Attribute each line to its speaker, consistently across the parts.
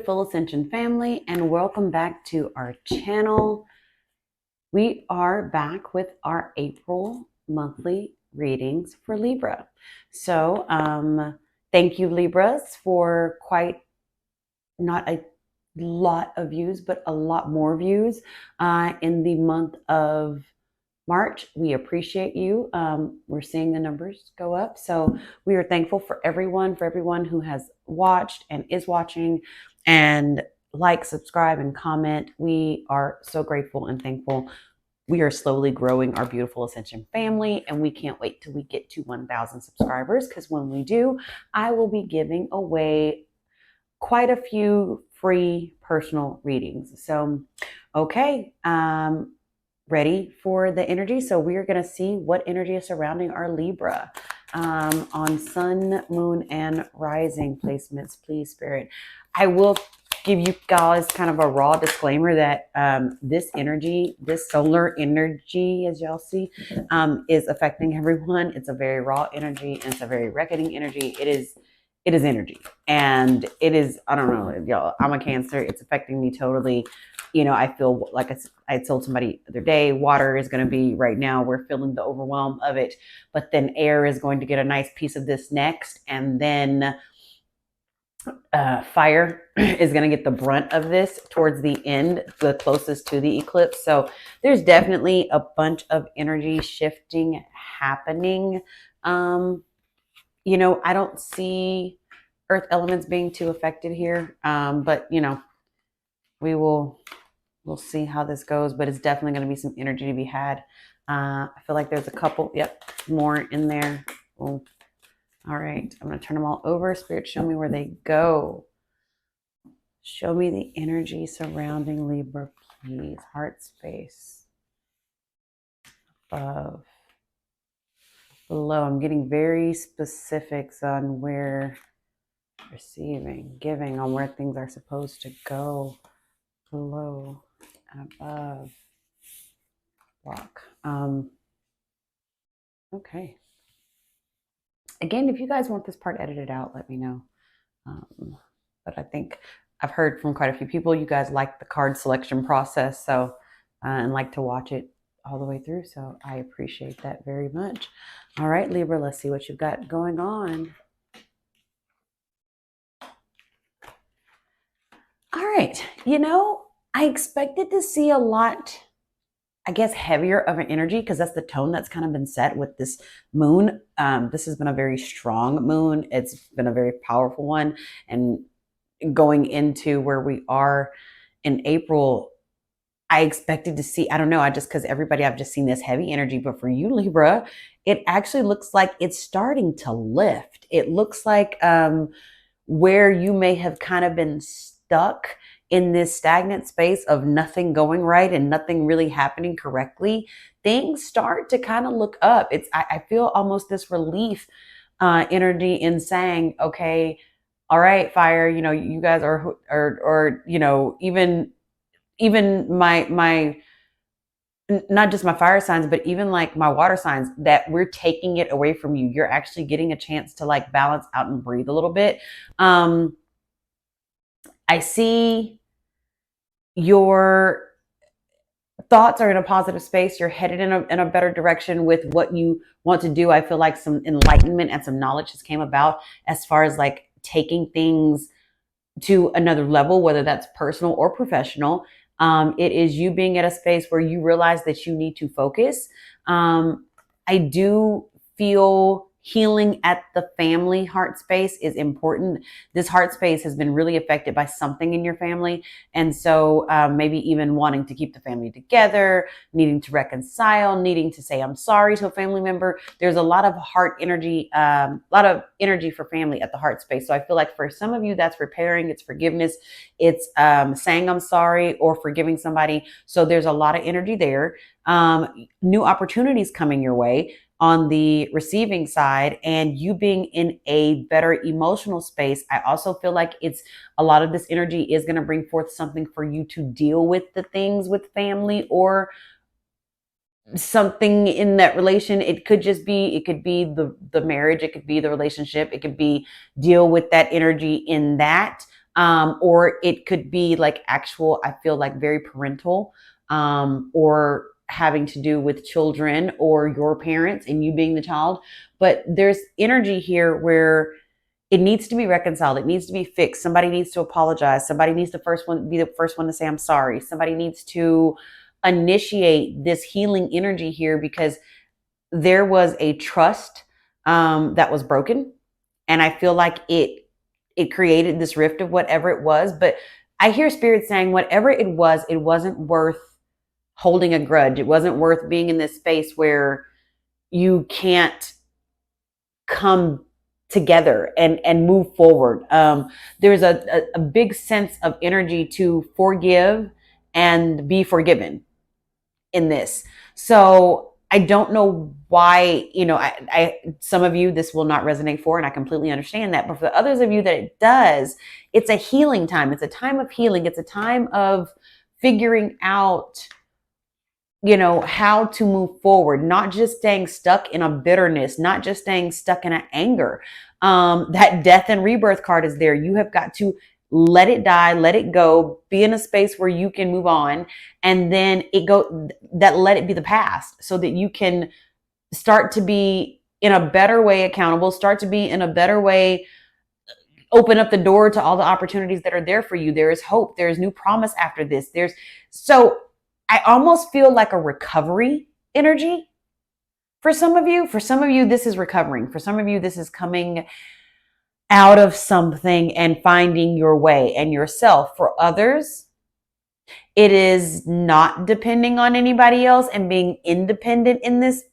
Speaker 1: beautiful Ascension family, and welcome back to our channel. We are back with our April monthly readings for Libra. So thank you, Libras, for quite not a lot of views, but a lot more views in the month of March. We appreciate you. We're seeing the numbers go up. So we are thankful for everyone who has watched and is watching and like, subscribe, and comment. We are so grateful and thankful. We are slowly growing our beautiful Ascension family, and we can't wait till we get to 1,000 subscribers, because when we do, I will be giving away quite a few free personal readings. So, okay. Ready for the energy. So we are going to see what energy is surrounding our Libra on sun, moon, and rising placements. Please, Spirit. I will give you guys kind of a raw disclaimer that this energy, this solar energy, as y'all see, is affecting everyone. It's a very raw energy, and it's a very reckoning energy. It is energy, and it is, I don't know, y'all, I'm a Cancer. It's affecting me totally. You know, I feel like I told somebody the other day, water is going to be, right now, we're feeling the overwhelm of it, but then air is going to get a nice piece of this next. And then fire is going to get the brunt of this towards the end, the closest to the eclipse. So there's definitely a bunch of energy shifting happening. You know, I don't see earth elements being too affected here. But you know, we'll see how this goes, but it's definitely going to be some energy to be had. I feel like there's a couple, more in there. Ooh. All right, I'm going to turn them all over. Spirit, show me where they go. Show me the energy surrounding Libra, please. Heart space. Above. Below. I'm getting very specifics on where receiving, giving, on where things are supposed to go. Below and above. Block. Okay. Again, if you guys want this part edited out, let me know. But I think I've heard from quite a few people, you guys like the card selection process, so and like to watch it all the way through. So I appreciate that very much. All right, Libra, let's see what you've got going on. All right. You know, I expected to see a lot, I guess, heavier of an energy, because that's the tone that's kind of been set with this moon. This has been a very strong moon. It's been a very powerful one. And going into where we are in April, I expected to see, I don't know, I've just seen this heavy energy. But for you, Libra, it actually looks like it's starting to lift. It looks like where you may have kind of been stuck in this stagnant space of nothing going right and nothing really happening correctly, things start to kind of look up. I feel almost this relief energy in saying, okay, all right, fire, you know, you guys or you know, even my not just my fire signs, but even like my water signs, that we're taking it away from you. You're actually getting a chance to like balance out and breathe a little bit. I see your thoughts are in a positive space. You're headed in a better direction with what you want to do. I feel like some enlightenment and some knowledge has came about as far as like taking things to another level, whether that's personal or professional. It is you being at a space where you realize that you need to focus. I do feel healing at the family heart space is important. This heart space has been really affected by something in your family. And so maybe even wanting to keep the family together, needing to reconcile, needing to say I'm sorry to a family member. There's a lot of heart energy, a lot of energy for family at the heart space. So I feel like for some of you, that's repairing, it's forgiveness, it's saying I'm sorry or forgiving somebody. So there's a lot of energy there. New opportunities coming your way on the receiving side, and you being in a better emotional space. I also feel like it's a lot of this energy is going to bring forth something for you to deal with the things with family or something in that relation. It could be the marriage, it could be the relationship, it could be deal with that energy in that. or it could be like actual, I feel like very parental, or having to do with children or your parents and you being the child. But there's energy here where it needs to be reconciled. It needs to be fixed. Somebody needs to apologize. Somebody needs to be the first one to say, I'm sorry. Somebody needs to initiate this healing energy here, because there was a trust that was broken. And I feel like it created this rift of whatever it was. But I hear spirit saying whatever it wasn't worth holding a grudge. It wasn't worth being in this space where you can't come together and move forward. There's a big sense of energy to forgive and be forgiven in this. So I don't know why, I some of you this will not resonate for, and I completely understand that. But for others of you that it does, it's a healing time. It's a time of healing. It's a time of figuring out how to move forward, not just staying stuck in a bitterness, not just staying stuck in an anger. That death and rebirth card is there. You have got to let it die, let it go, be in a space where you can move on, and then let it be the past, so that you can start to be in a better way accountable, start to be in a better way, open up the door to all the opportunities that are there for you. There is hope. There is new promise after this. I almost feel like a recovery energy for some of you. For some of you, this is recovering. For some of you, this is coming out of something and finding your way and yourself. For others, it is not depending on anybody else and being independent in this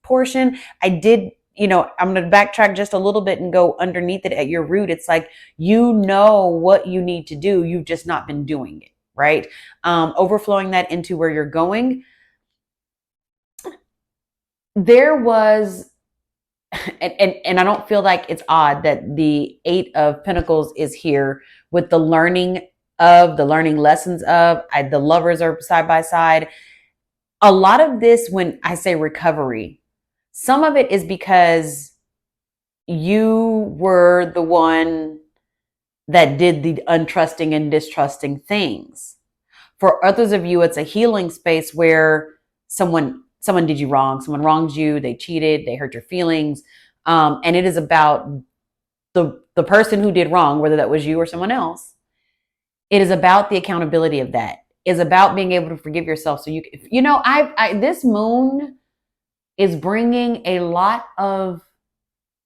Speaker 1: portion. I'm going to backtrack just a little bit and go underneath it at your root. It's like, what you need to do. You've just not been doing it. Right? Overflowing that into where you're going. There was, and I don't feel like it's odd that the 8 of Pentacles is here with the learning lessons of, the lovers are side by side. A lot of this, when I say recovery, some of it is because you were the one that did the untrusting and distrusting things. For others of you, it's a healing space where someone did you wrong, someone wronged you, they cheated, they hurt your feelings, and it is about the person who did wrong, whether that was you or someone else. It is about the accountability of that. It's about being able to forgive yourself. So this moon is bringing a lot of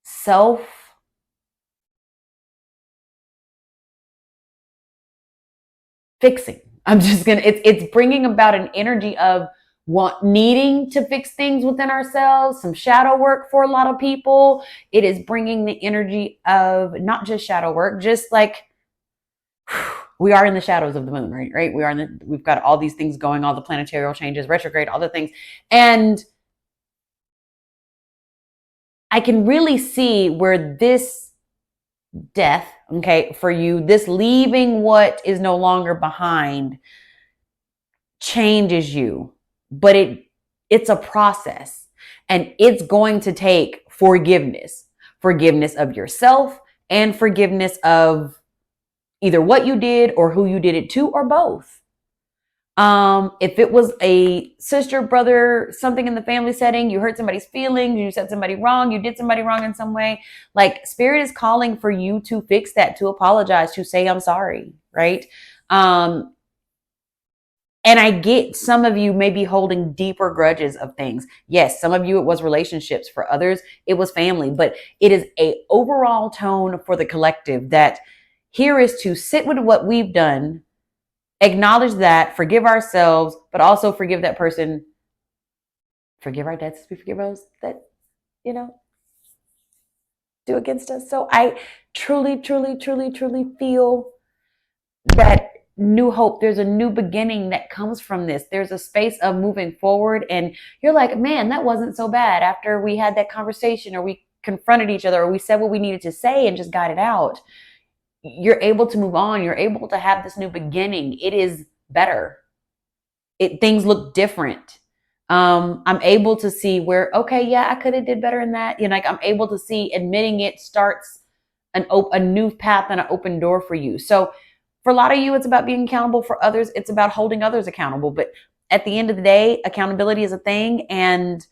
Speaker 1: self fixing. It's bringing about an energy of needing to fix things within ourselves, some shadow work for a lot of people. It is bringing the energy of not just shadow work, just like we are in the shadows of the moon, right? We've got all these things going, all the planetary changes, retrograde, all the things. And I can really see where this death, okay, for you, this leaving what is no longer behind changes you, but it's a process, and it's going to take forgiveness of yourself and forgiveness of either what you did or who you did it to, or both. If it was a sister, brother, something in the family setting, you hurt somebody's feelings, you said somebody wrong, you did somebody wrong in some way, like spirit is calling for you to fix that, to apologize, to say, I'm sorry, right? And I get some of you may be holding deeper grudges of things. Yes, some of you, it was relationships. For others, it was family. But it is a overall tone for the collective that here is to sit with what we've done, acknowledge that, forgive ourselves, but also forgive that person. Forgive our debts as we forgive those that, do against us. So I truly, truly, truly, truly feel that new hope. There's a new beginning that comes from this. There's a space of moving forward, and you're like, man, that wasn't so bad after we had that conversation, or we confronted each other, or we said what we needed to say and just got it out. You're able to move on. You're able to have this new beginning. It is better. Things look different. I'm able to see where, okay, yeah, I could have did better in that. I'm able to see admitting it starts a new path and an open door for you. So for a lot of you, it's about being accountable. For others, it's about holding others accountable. But at the end of the day, accountability is a thing, and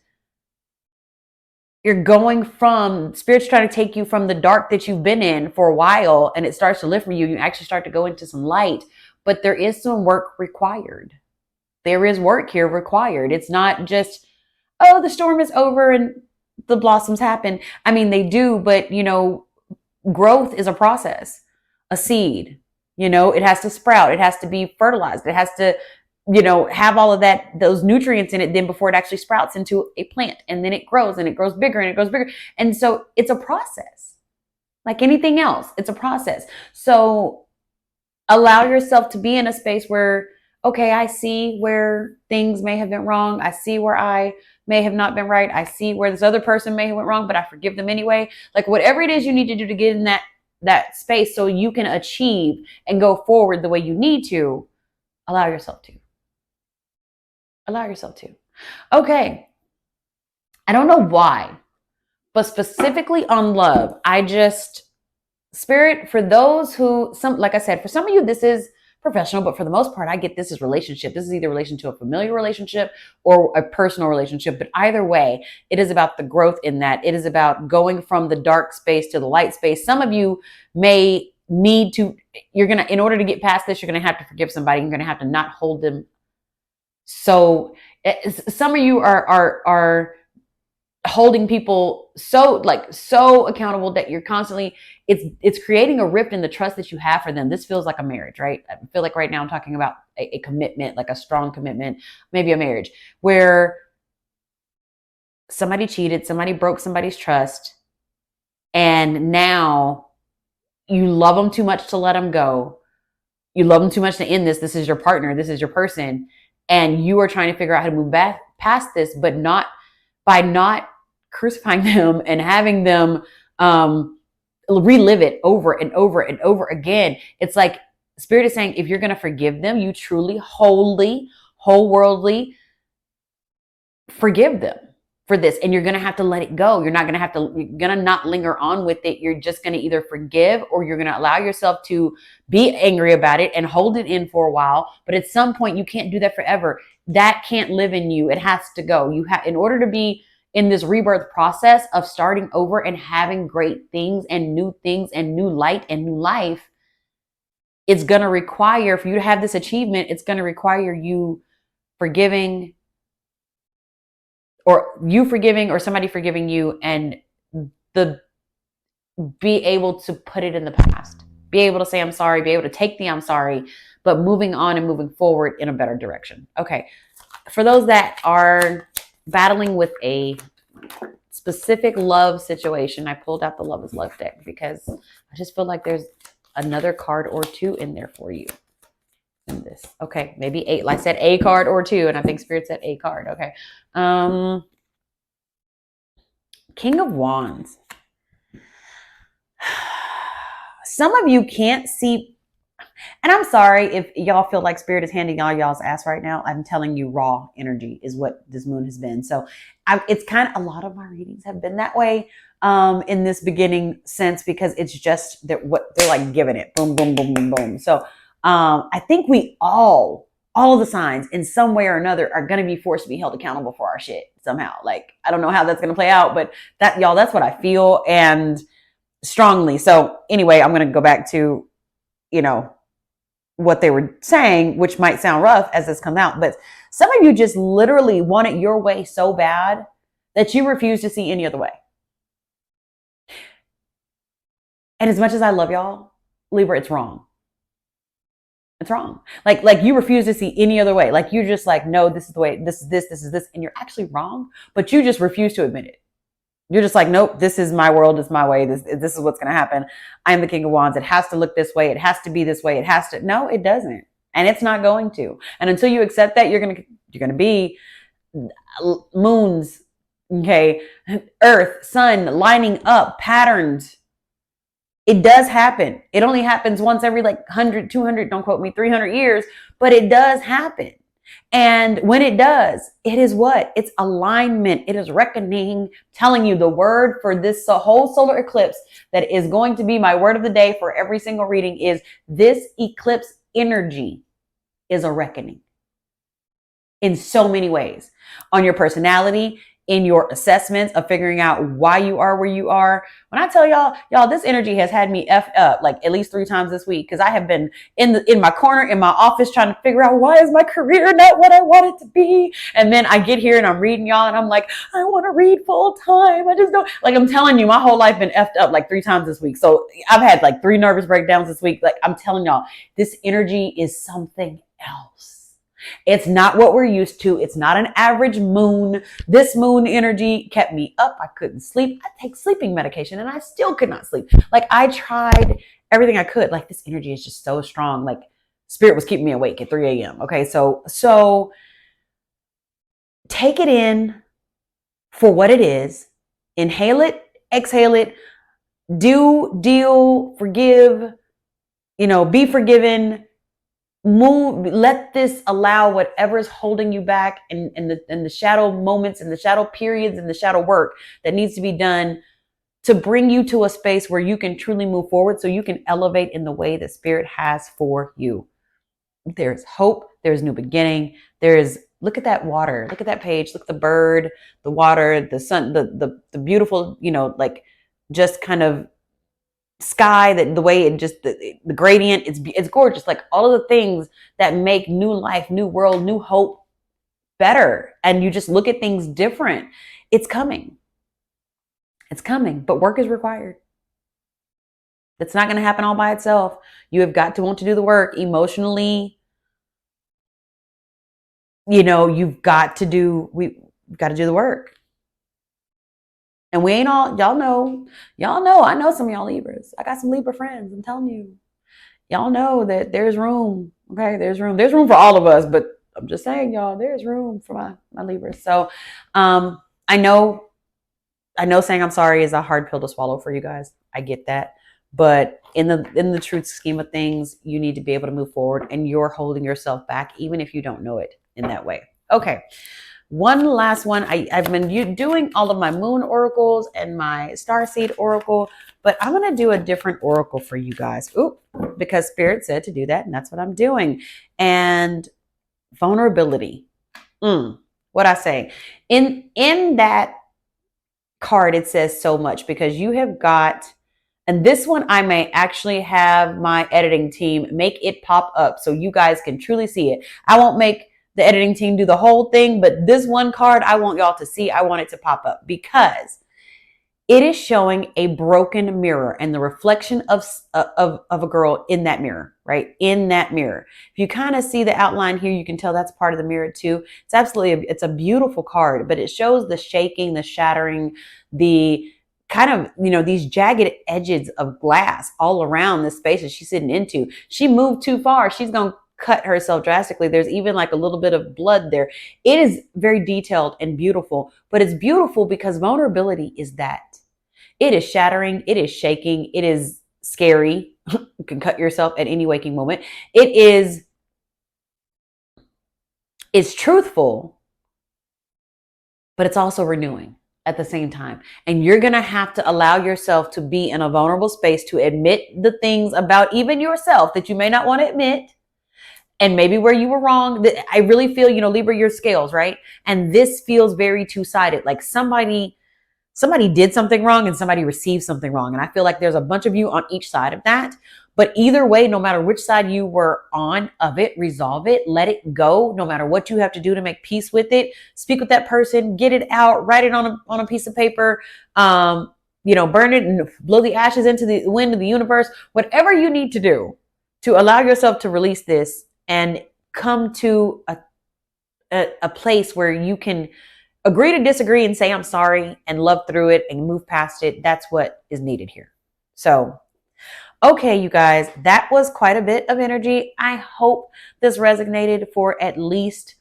Speaker 1: you're going from, Spirit's trying to take you from the dark that you've been in for a while, and it starts to lift for you. You actually start to go into some light, but there is some work required. There is work here required. It's not just, oh, the storm is over and the blossoms happen. I mean, they do, but growth is a process. A seed, it has to sprout. It has to be fertilized. It has to, have all of those nutrients in it then before it actually sprouts into a plant. And then it grows and it grows bigger and it grows bigger. And so it's a process. Like anything else, it's a process. So allow yourself to be in a space where, okay, I see where things may have been wrong. I see where I may have not been right. I see where this other person may have went wrong, but I forgive them anyway. Like whatever it is you need to do to get in that space so you can achieve and go forward the way you need to, allow yourself to. Allow yourself to. Okay. I don't know why, but specifically on love, Spirit, for those who, like I said, for some of you, this is professional, but for the most part, I get this is relationship. This is either relation to a familiar relationship or a personal relationship. But either way, it is about the growth in that. It is about going from the dark space to the light space. Some of you may need to, in order to get past this, you're going to have to forgive somebody. You're going to have to not hold them. So some of you are holding people so accountable that you're constantly, it's creating a rift in the trust that you have for them. This feels like a marriage, right? I feel like right now I'm talking about a commitment, like a strong commitment, maybe a marriage where somebody cheated, somebody broke somebody's trust, and now you love them too much to let them go. You love them too much to end this. This is your partner. This is your person. And you are trying to figure out how to move back past this, but not by not crucifying them and having them relive it over and over and over again. It's like Spirit is saying, if you're going to forgive them, you truly, wholly, wholeworldly forgive them for this. And you're going to have to let it go. You're going to not linger on with it. You're just going to either forgive, or you're going to allow yourself to be angry about it and hold it in for a while. But at some point, you can't do that forever. That can't live in you. It has to go. In order to be in this rebirth process of starting over and having great things and new light and new life, it's going to require, for you to have this achievement, it's going to require you forgiving, or somebody forgiving you, and be able to put it in the past, be able to say I'm sorry, be able to take the I'm sorry, but moving on and moving forward in a better direction. Okay. For those that are battling with a specific love situation, I pulled out the Love is Love deck because I just feel like there's another card or two in there for you in this. Okay, maybe eight. Like I said, a card or two, and I think Spirit said a card. Okay. King of Wands. Some of you can't see, and I'm sorry if y'all feel like Spirit is handing y'all's ass right now. I'm telling you, raw energy is what this moon has been. So it's kind of, a lot of my readings have been that way in this beginning sense, because it's just that what they're like giving it, boom, boom, boom, boom, boom. So I think we all the signs in some way or another are going to be forced to be held accountable for our shit somehow. Like, I don't know how that's going to play out, but that's what I feel, and strongly. So anyway, I'm going to go back to, what they were saying, which might sound rough as this comes out, but some of you just literally want it your way so bad that you refuse to see any other way. And as much as I love y'all, Libra, it's wrong. It's wrong. Like you refuse to see any other way. Like you're just like, no, this is the way, this is this, and you're actually wrong, but you just refuse to admit it. You're just like, nope, this is my world. It's my way. This is what's going to happen. I'm the King of Wands. It has to look this way. It has to be this way. No, it doesn't. And it's not going to. And until you accept that, you're going to be moons, okay, earth, sun lining up, patterns. It does happen. It only happens once every 100, 200, don't quote me, 300 years, but it does happen. And when it does, it is what? It's alignment. It is reckoning, telling you the word for this whole solar eclipse that is going to be my word of the day for every single reading is this eclipse energy is a reckoning in so many ways on your personality, in your assessments of figuring out why you are where you are. When I tell y'all, this energy has had me effed up like at least 3 times this week because I have been in my corner in my office trying to figure out why is my career not what I want it to be. And then I get here and I'm reading y'all and I'm like, I want to read full time. I just don't like. I'm telling you, my whole life been effed up like 3 times this week. So I've had like 3 nervous breakdowns this week. Like I'm telling y'all, this energy is something else. It's not what we're used to. It's not an average moon. This moon energy kept me up. I couldn't sleep. I take sleeping medication and I still could not sleep. Like I tried everything I could. Like this energy is just so strong. Like spirit was keeping me awake at 3 a.m. Okay. So take it in for what it is. Inhale it, exhale it, deal, forgive, be forgiven. Move, let this allow whatever is holding you back and the shadow moments and the shadow periods and the shadow work that needs to be done to bring you to a space where you can truly move forward so you can elevate in the way that spirit has for you. There's hope. There's new beginning. Look at that water. Look at that page. Look at the bird, the water, the sun, the beautiful, like just kind of sky, that the way it just the gradient, it's gorgeous. Like all of the things that make new life, new world, new hope better, and you just look at things different. It's coming, but work is required. It's not going to happen all by itself. You have got to want to do the work emotionally. We've got to do the work. And we ain't all, y'all know, I know some of y'all Libras. I got some Libra friends. I'm telling you, y'all know that there's room. Okay. There's room for all of us, but I'm just saying, y'all, there's room for my Libras. So, I know saying I'm sorry is a hard pill to swallow for you guys. I get that. But in the truth scheme of things, you need to be able to move forward, and you're holding yourself back, even if you don't know it in that way. Okay. One last one. I've been doing all of my moon oracles and my starseed oracle, but I'm going to do a different oracle for you guys. Because spirit said to do that, and that's what I'm doing. And vulnerability. What I say in that card, it says so much because you have got, and this one I may actually have my editing team make it pop up so you guys can truly see it. I won't make the editing team do the whole thing, but this one card I want y'all to see. I want it to pop up because it is showing a broken mirror and the reflection of a girl in that mirror, right? In that mirror. If you kind of see the outline here, you can tell that's part of the mirror too. It's a beautiful card, but it shows the shaking, the shattering, the kind of, these jagged edges of glass all around the space that she's sitting into. She moved too far. She's going to cut herself drastically. There's even like a little bit of blood there. It is very detailed and beautiful, but it's beautiful because vulnerability is that. It is shattering. It is shaking. It is scary. You can cut yourself at any waking moment. It's truthful, but it's also renewing at the same time. And you're going to have to allow yourself to be in a vulnerable space to admit the things about even yourself that you may not want to admit. And maybe where you were wrong. I really feel, Libra, your scales, right? And this feels very two-sided. Like somebody did something wrong and somebody received something wrong. And I feel like there's a bunch of you on each side of that. But either way, no matter which side you were on of it, resolve it, let it go, no matter what you have to do to make peace with it. Speak with that person, get it out, write it on a piece of paper, burn it and blow the ashes into the wind of the universe. Whatever you need to do to allow yourself to release this and come to a place where you can agree to disagree and say, I'm sorry, and love through it and move past it. That's what is needed here. So, okay, you guys, that was quite a bit of energy. I hope this resonated for at least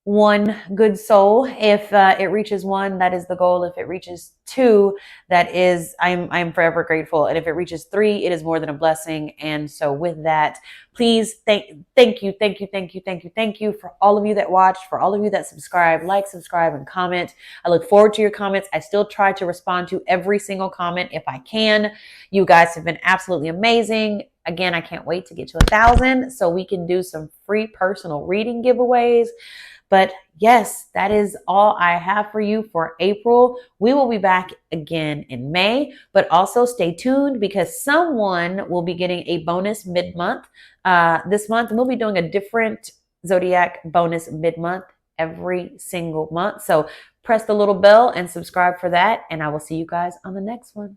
Speaker 1: one good soul. If it reaches one, that is the goal. If it reaches two, that is, I'm forever grateful. And if it reaches three, it is more than a blessing. And so with that, please thank you for all of you that watched, for all of you that subscribe, like, subscribe, and comment. I look forward to your comments. I still try to respond to every single comment if I can. You guys have been absolutely amazing. Again, I can't wait to get to 1,000 so we can do some free personal reading giveaways. But yes, that is all I have for you for April. We will be back again in May, but also stay tuned because someone will be getting a bonus mid-month this month. And we'll be doing a different Zodiac bonus mid-month every single month. So press the little bell and subscribe for that. And I will see you guys on the next one.